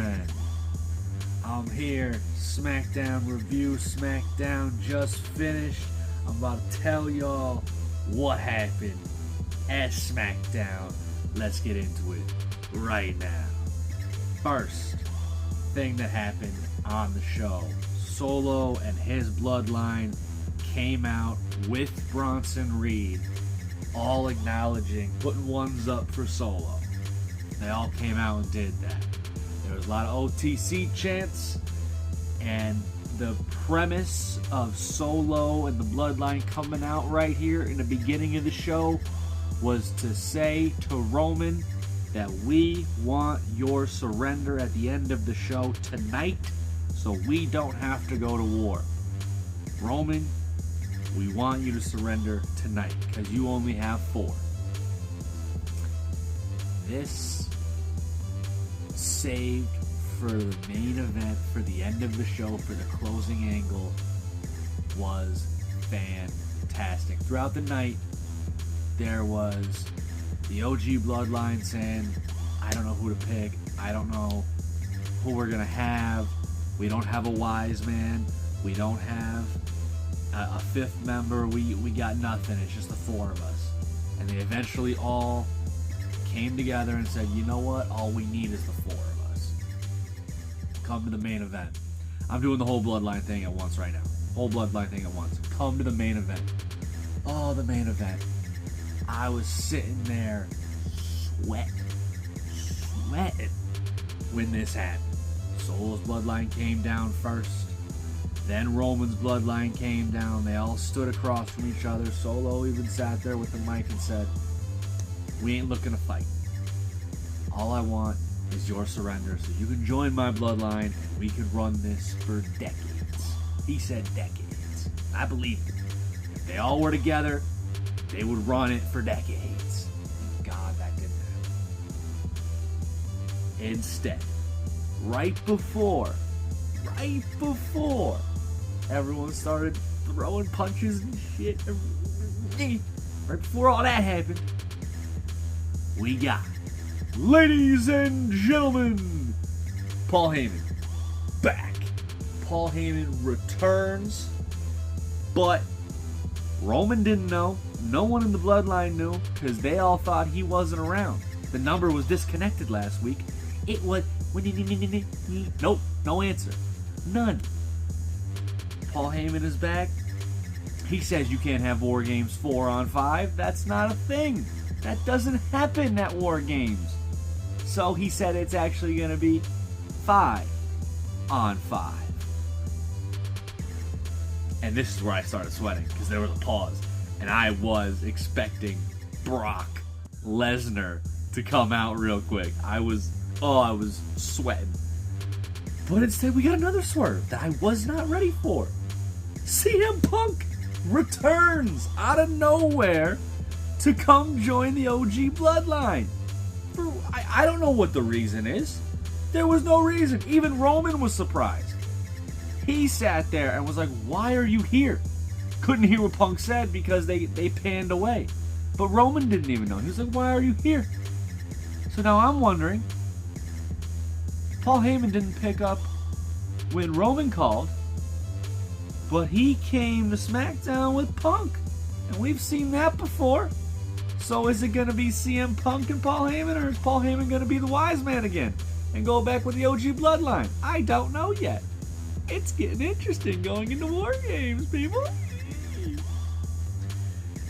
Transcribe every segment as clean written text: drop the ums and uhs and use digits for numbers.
friend. I'm here, SmackDown review. SmackDown just finished. I'm about to tell y'all what happened at SmackDown. Let's get into it right now. First thing that happened on the show, Solo and his bloodline came out with Bronson Reed, all acknowledging, putting ones up for Solo. They all came out and did that. There was a lot of OTC chants, and the premise of Solo and the bloodline coming out right here in the beginning of the show was to say to Roman that we want your surrender at the end of the show tonight so we don't have to go to war. Roman, we want you to surrender tonight because you only have 4. This saved for the main event, for the end of the show, for the closing angle, was fantastic. Throughout the night, there was the OG bloodline saying, I don't know who to pick, I don't know who we're going to have, we don't have a wise man, we don't have a 5th member, we got nothing, it's just the 4 of us. And they eventually all came together and said, you know what, all we need is the 4 of us. Come to the main event. I'm doing the whole bloodline thing at once right now. Whole bloodline thing at once. Come to the main event. Oh, the main event. I was sitting there sweating when this happened. Solo's bloodline came down first. Then Roman's bloodline came down. They all stood across from each other. Solo even sat there with the mic and said, we ain't looking to fight. All I want is your surrender so you can join my bloodline and we can run this for decades. He said decades. I believe it. If they all were together, they would run it for decades. Thank God that didn't happen. Instead, right before everyone started throwing punches and shit, right before all that happened, we got, ladies and gentlemen, Paul Heyman back. Paul Heyman returns, but Roman didn't know. No one in the bloodline knew because they all thought he wasn't around. The number was disconnected last week. It was, nope, no answer. None. Paul Heyman is back. He says you can't have War Games 4 on 5. That's not a thing. That doesn't happen at War Games. So he said it's actually going to be 5 on 5. And this is where I started sweating because there was a pause. And I was expecting Brock Lesnar to come out real quick. I was sweating. But instead we got another swerve that I was not ready for. CM Punk returns out of nowhere to come join the OG bloodline. I don't know what the reason is. There was no reason. Even Roman was surprised. He sat there and was like, why are you here? Couldn't hear what Punk said because they panned away. But Roman didn't even know. He was like, why are you here? So now I'm wondering, Paul Heyman didn't pick up when Roman called, but he came to SmackDown with Punk. And we've seen that before. So is it going to be CM Punk and Paul Heyman, or is Paul Heyman going to be the wise man again and go back with the OG bloodline? I don't know yet. It's getting interesting going into War Games, people.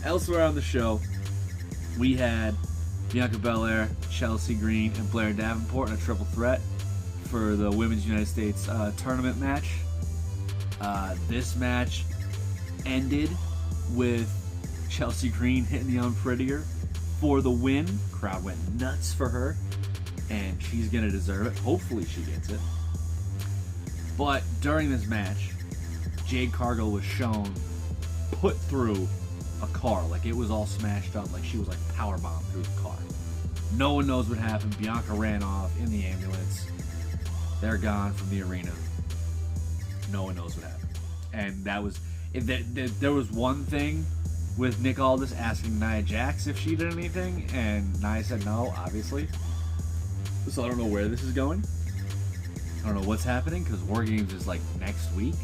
Elsewhere on the show, we had Bianca Belair, Chelsea Green, and Blair Davenport in a triple threat for the Women's United States tournament match. This match ended with Chelsea Green hitting the Unprettier for the win. Crowd went nuts for her, and she's going to deserve it. Hopefully she gets it. But during this match, Jade Cargill was shown put through a car. Like it was all smashed up. Like she was like powerbombed through the car. No one knows what happened. Bianca ran off in the ambulance. They're gone from the arena. No one knows what happened. And that was... There was one thing with Nick Aldis asking Nia Jax if she did anything, and Nia said no, obviously. So I don't know where this is going. I don't know what's happening because War Games is like next week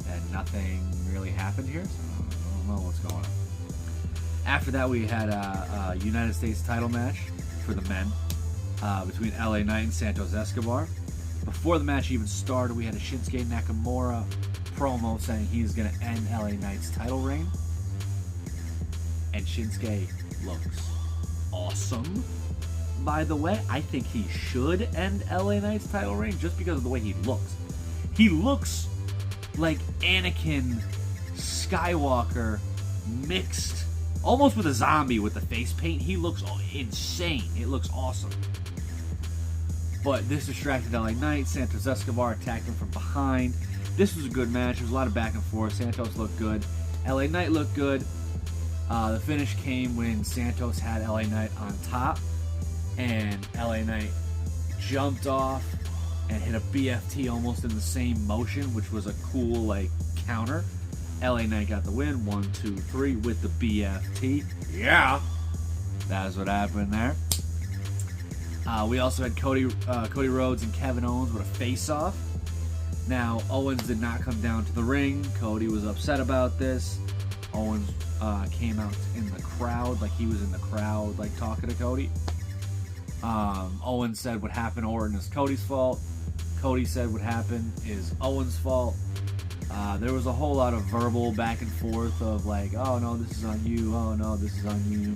and nothing really happened here, so I don't know what's going on. After that, we had a United States title match for the men between LA Knight and Santos Escobar. Before the match even started, we had a Shinsuke Nakamura promo saying he's going to end LA Knight's title reign. And Shinsuke looks awesome. By the way, I think he should end LA Knight's title reign just because of the way he looks. He looks like Anakin Skywalker mixed almost with a zombie with the face paint. He looks insane. It looks awesome. But this distracted LA Knight. Santos Escobar attacked him from behind. This was a good match. There was a lot of back and forth. Santos looked good. LA Knight looked good. The finish came when Santos had LA Knight on top. And LA Knight jumped off and hit a BFT almost in the same motion, which was a cool, like, counter. LA Knight got the win, 1, 2, 3 with the BFT. Yeah, that's what happened there. We also had Cody Rhodes and Kevin Owens with a face-off. Now, Owens did not come down to the ring. Cody was upset about this. Owens came out in the crowd, like he was in the crowd, like talking to Cody. Owens said what happened to Orton is Cody's fault. Cody said what happened is Owens' fault. There was a whole lot of verbal back and forth of like, oh no, this is on you. Oh no, this is on you.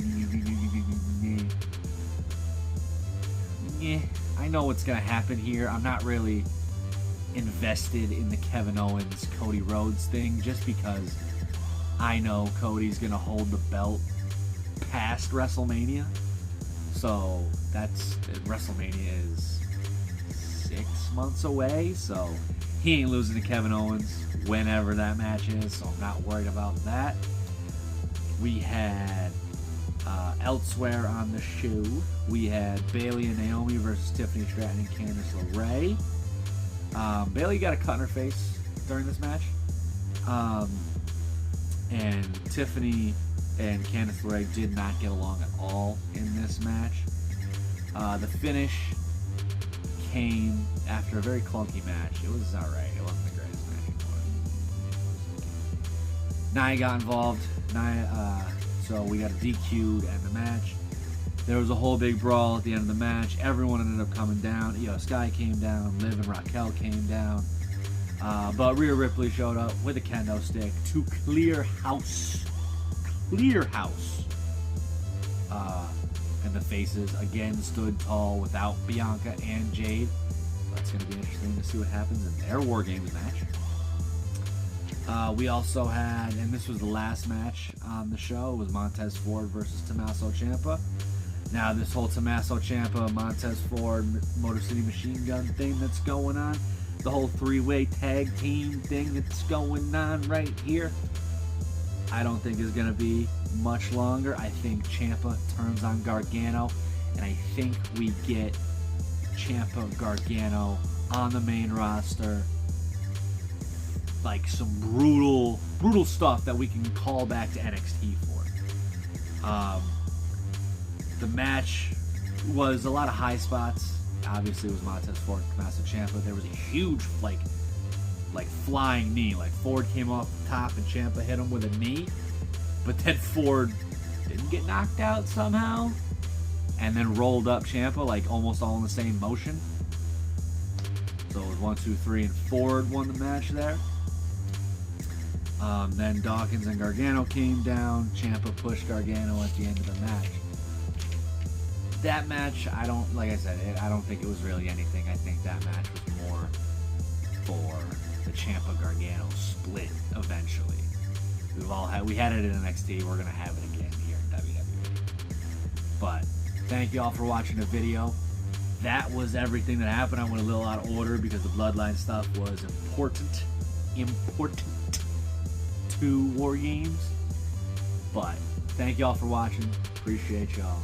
Yeah, I know what's gonna happen here. I'm not really invested in the Kevin Owens Cody Rhodes thing just because I know Cody's gonna hold the belt past WrestleMania. So that's WrestleMania is 6 months away, so he ain't losing to Kevin Owens whenever that match is, so I'm not worried about that. We had elsewhere on the show, we had Bayley and Naomi versus Tiffany Stratton and Candice LeRae. Bayley got a cut in her face during this match. And Tiffany and Candice LeRae did not get along at all in this match. The finish came after a very clunky match. It was alright. It wasn't the greatest match. Nia got involved. So we got a DQ to end the match. There was a whole big brawl at the end of the match. Everyone ended up coming down. Io Sky came down. Liv and Raquel came down. But Rhea Ripley showed up with a kendo stick to clear house. And the faces again stood tall without Bianca and Jade. That's going to be interesting to see what happens in their War Games match. We also had, and this was the last match on the show, was Montez Ford versus Tommaso Ciampa. Now this whole Tommaso Ciampa, Montez Ford, Motor City Machine Gun thing that's going on, the whole three-way tag team thing that's going on right here, I don't think is going to be much longer. I think Ciampa turns on Gargano, and I think we get Ciampa Gargano on the main roster. Like some brutal stuff that we can call back to NXT for. The match was a lot of high spots. Obviously, it was Montez Ford, Tommaso Ciampa. There was a huge, like flying knee. Like Ford came off the top and Ciampa hit him with a knee, but then Ford didn't get knocked out somehow, and then rolled up Ciampa like almost all in the same motion. So it was 1, 2, 3, and Ford won the match there. Then Dawkins and Gargano came down. Ciampa pushed Gargano at the end of the match. That match, I don't think it was really anything. I think that match was more for the Ciampa Gargano split eventually. We had it in NXT. We're gonna have it again here in WWE. But thank you all for watching the video. That was everything that happened. I went a little out of order because the Bloodline stuff was important to War Games. But thank you all for watching. Appreciate y'all.